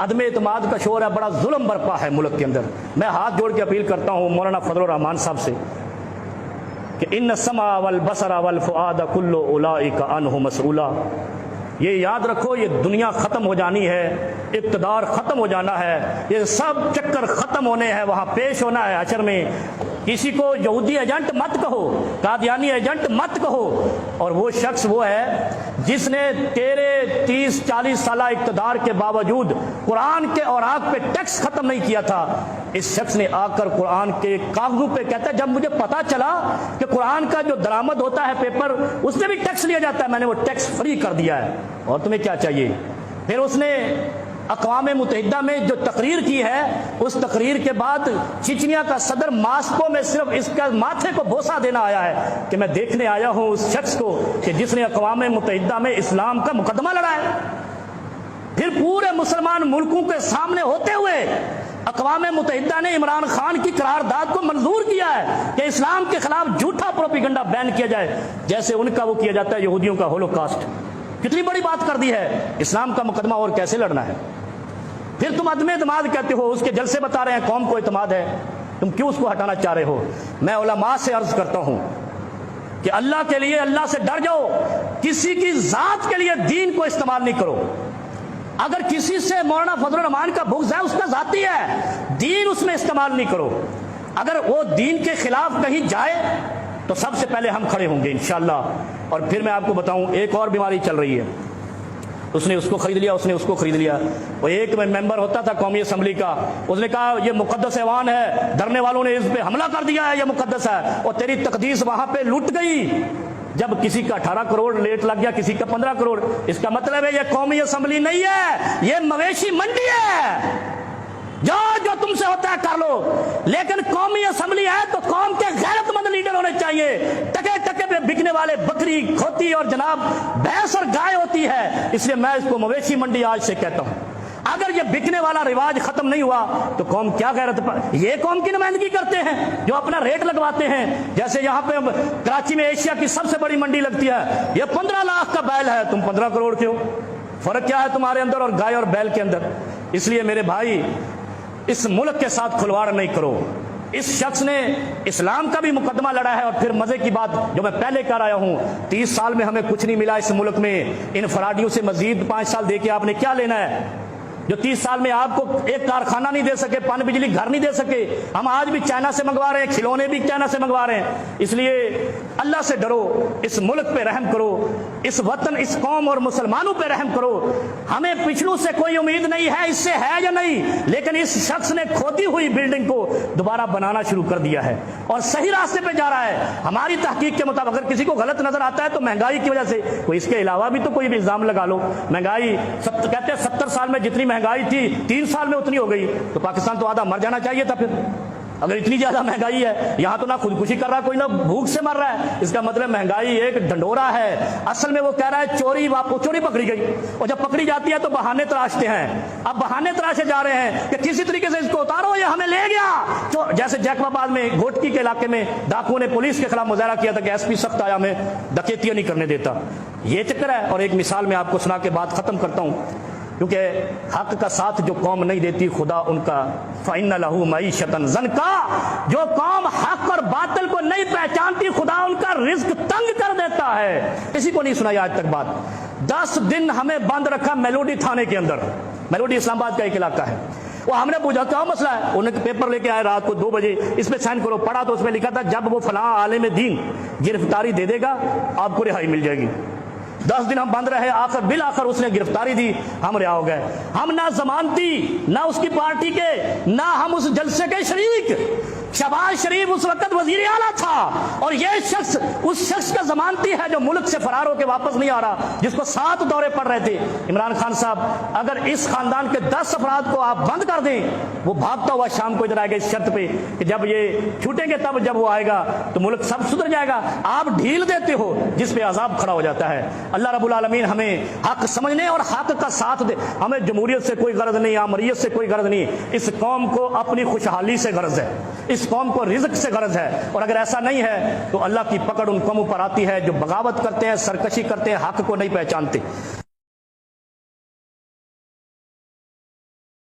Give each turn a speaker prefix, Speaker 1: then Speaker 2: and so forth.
Speaker 1: عدم اعتماد کا شور ہے، بڑا ظلم برپا ہے ملک کے اندر۔ میں ہاتھ جوڑ کے اپیل کرتا ہوں مولانا فضل الرحمان صاحب سے کہ ان السمع والبصر والفؤاد کل اولئک عنہ مسئولا۔ یہ یاد رکھو، یہ دنیا ختم ہو جانی ہے، اقتدار ختم ہو جانا ہے، یہ سب چکر ختم ہونے ہیں، وہاں پیش ہونا ہے حشر میں۔ کسی کو یہودی ایجنٹ مت کہو، قادیانی ایجنٹ مت کہو، اور وہ شخص وہ ہے جس نے تیرے 30-40 سالہ اقتدار کے باوجود قرآن کے اوراق پہ ٹیکس ختم نہیں کیا تھا۔ اس شخص نے آ کر قرآن کے کاغذوں پہ کہتا ہے جب مجھے پتا چلا کہ قرآن کا جو درآمد ہوتا ہے پیپر اس میں بھی ٹیکس لیا جاتا ہے، میں نے وہ ٹیکس فری کر دیا ہے، اور تمہیں کیا چاہیے؟ پھر اس نے اقوام متحدہ میں جو تقریر کی ہے، اس تقریر کے بعد چچنیا کا صدر ماسکو میں صرف اس کا ماتھے کو بوسہ دینا آیا ہے کہ میں دیکھنے آیا ہوں اس شخص کو کہ جس نے اقوام متحدہ میں اسلام کا مقدمہ لڑا ہے۔ پھر پورے مسلمان ملکوں کے سامنے ہوتے ہوئے اقوام متحدہ نے عمران خان کی قرارداد کو منظور کیا ہے کہ اسلام کے خلاف جھوٹا پروپیگنڈا بین کیا جائے، جیسے ان کا وہ کیا جاتا ہے یہودیوں کا ہولوکاسٹ۔ کتنی بڑی بات کر دی ہے، اسلام کا مقدمہ اور کیسے لڑنا ہے۔ پھر تم عدم اعتماد کہتے ہو، اس کے جلسے بتا رہے ہیں قوم کو اعتماد ہے، تم کیوں اس کو ہٹانا چاہ رہے ہو؟ میں علماء سے عرض کرتا ہوں کہ اللہ کے لیے اللہ سے ڈر جاؤ، کسی کی ذات کے لیے دین کو استعمال نہیں کرو۔ اگر کسی سے مولانا فضل الرحمان کا بغض ہے اس کا ذاتی ہے، دین اس میں استعمال نہیں کرو۔ اگر وہ دین کے خلاف کہیں جائے تو سب سے پہلے ہم کھڑے ہوں گے انشاءاللہ۔ اور پھر میں آپ کو بتاؤں ایک اور بیماری چل رہی ہے، اس نے اس کو خرید لیا، اس نے اس کو خرید لیا۔ وہ ایک ممبر ہوتا تھا قومی اسمبلی کا، اس نے کہا یہ مقدس ایوان ہے، دھرنے والوں نے اس پہ حملہ کر دیا ہے، یہ مقدس ہے، اور تیری تقدیس وہاں پہ لٹ گئی۔ جب کسی کا 18 کروڑ لیٹ لگ گیا، کسی کا 15 کروڑ، اس کا مطلب ہے یہ قومی اسمبلی نہیں ہے، یہ مویشی منڈی ہے۔ جو تم سے ہوتا ہے کر لو، لیکن قومی اسمبلی ہے تو قوم کے غیرت مند لیڈر ہونے چاہیے۔ ٹکے ٹکے پہ بکنے والے بکری، کھوتی اور جناب بھینس اور گائے ہوتی ہے، اس لیے میں اس کو مویشی منڈی آج سے کہتا ہوں۔ اگر یہ بکنے والا رواج ختم نہیں ہوا تو قوم کیا غیرت پر؟ یہ قوم کی نمائندگی کرتے ہیں جو اپنا ریٹ لگواتے ہیں، جیسے یہاں پہ کراچی میں ایشیا کی سب سے بڑی منڈی لگتی ہے، یہ 15 لاکھ کا بیل ہے، تم 15 کروڑ کے ہو۔ فرق کیا ہے تمہارے اندر اور گائے اور بیل کے اندر؟ اس لیے میرے بھائی اس ملک کے ساتھ کھلواڑ نہیں کرو۔ اس شخص نے اسلام کا بھی مقدمہ لڑا ہے، اور پھر مزے کی بات جو میں پہلے کر آیا ہوں، 30 سال میں ہمیں کچھ نہیں ملا اس ملک میں، ان فراڈیوں سے مزید 5 سال دے کے آپ نے کیا لینا ہے؟ جو 30 سال میں آپ کو ایک کارخانہ نہیں دے سکے، پانی بجلی گھر نہیں دے سکے، ہم آج بھی چائنا سے منگوا رہے ہیں، کھلونے بھی چائنا سے منگوا رہے ہیں۔ اس لیے اللہ سے ڈرو، اس ملک پہ رحم کرو، اس وطن، اس قوم اور مسلمانوں پہ رحم کرو۔ ہمیں پچھلوں سے کوئی امید نہیں ہے، اس سے ہے یا نہیں، لیکن اس شخص نے کھوتی ہوئی بلڈنگ کو دوبارہ بنانا شروع کر دیا ہے اور صحیح راستے پہ جا رہا ہے۔ ہماری تحقیق کے مطابق اگر کسی کو غلط نظر آتا ہے تو مہنگائی کی وجہ سے، کوئی اس کے علاوہ بھی تو کوئی بھی الزام لگا لو۔ مہنگائی کہتے ہیں 70 سال میں جتنی مہنگائی تھی 3 سال میں اتنی ہو گئی، تو پاکستان تو آدھا مر جانا چاہیے تھا۔ پھر اگر اتنی زیادہ مہنگائی ہے، یہاں تو نہ خودکشی کر رہا ہے کوئی، نہ بھوک سے مر رہا ہے، اس کا مطلب مہنگائی ایک ڈنڈورا ہے۔ اصل میں وہ کہہ رہا ہے چوری پکڑی گئی، اور جب پکڑی جاتی ہے تو بہانے تراشتے ہیں۔ اب بہانے تراشے جا رہے ہیں کہ کسی طریقے سے اس کو اتارو، یہ ہمیں لے گیا۔ جیسے جیکب آباد میں گھوٹکی کے علاقے میں ڈاکوؤں نے پولیس کے خلاف مظاہرہ کیا تھا کہ ایس پی سخت آیا، ہمیں ڈکیتیاں نہیں کرنے دیتا۔ یہ چکر ہے۔ اور ایک مثال میں آپ کو سنا کے بات ختم کرتا ہوں، کیونکہ حق کا ساتھ جو قوم نہیں دیتی خدا ان کا فَإِنَّ لَهُ مَعِيشَةً ضَنْكَا، جو قوم حق اور باطل کو نہیں پہچانتی خدا ان کا رزق تنگ کر دیتا ہے۔ کسی کو نہیں سنائی آج تک بات۔ 10 دن ہمیں بند رکھا میلوڈی تھانے کے اندر، میلوڈی اسلام آباد کا ایک علاقہ ہے۔ وہ ہم نے پوچھا کیا مسئلہ ہے، انہوں نے پیپر لے کے آئے رات کو 2 بجے، اس پہ سائن کرو۔ پڑھا تو اس میں لکھا تھا جب وہ فلاں عالم دین گرفتاری دے دے گا آپ کو رہائی مل جائے گی۔ 10 دن ہم بند رہے، بالآخر اس نے گرفتاری دی، ہم رہا ہو گئے۔ ہم نہ ضمانتی، نہ اس کی پارٹی کے، نہ ہم اس جلسے کے شریک۔ شہباز شریف اس وقت وزیر اعلیٰ تھا، اور یہ شخص اس شخص کا ضمانتی ہے جو ملک سے فرار ہو کے واپس نہیں آ رہا، جس کو 7 دورے پڑ رہے تھے۔ عمران خان صاحب، اگر اس خاندان کے 10 افراد کو آپ بند کر دیں، وہ بھاگتا ہوا شام کو ادھر آئے گا اس شرط پہ کہ جب یہ چھوٹیں گے تب جب وہ آئے گا تو ملک سب سدھر جائے گا۔ آپ ڈھیل دیتے ہو جس پہ عذاب کھڑا ہو جاتا ہے۔ اللہ رب العالمین ہمیں حق سمجھنے اور حق کا ساتھ دے۔ ہمیں جمہوریت سے کوئی غرض نہیں، آمریت سے کوئی غرض نہیں، اس قوم کو اپنی خوشحالی سے غرض ہے، اس قوم کو رزق سے غرض ہے۔ اور اگر ایسا نہیں ہے تو اللہ کی پکڑ ان قوموں پر آتی ہے جو بغاوت کرتے ہیں، سرکشی کرتے ہیں، حق کو نہیں پہچانتے۔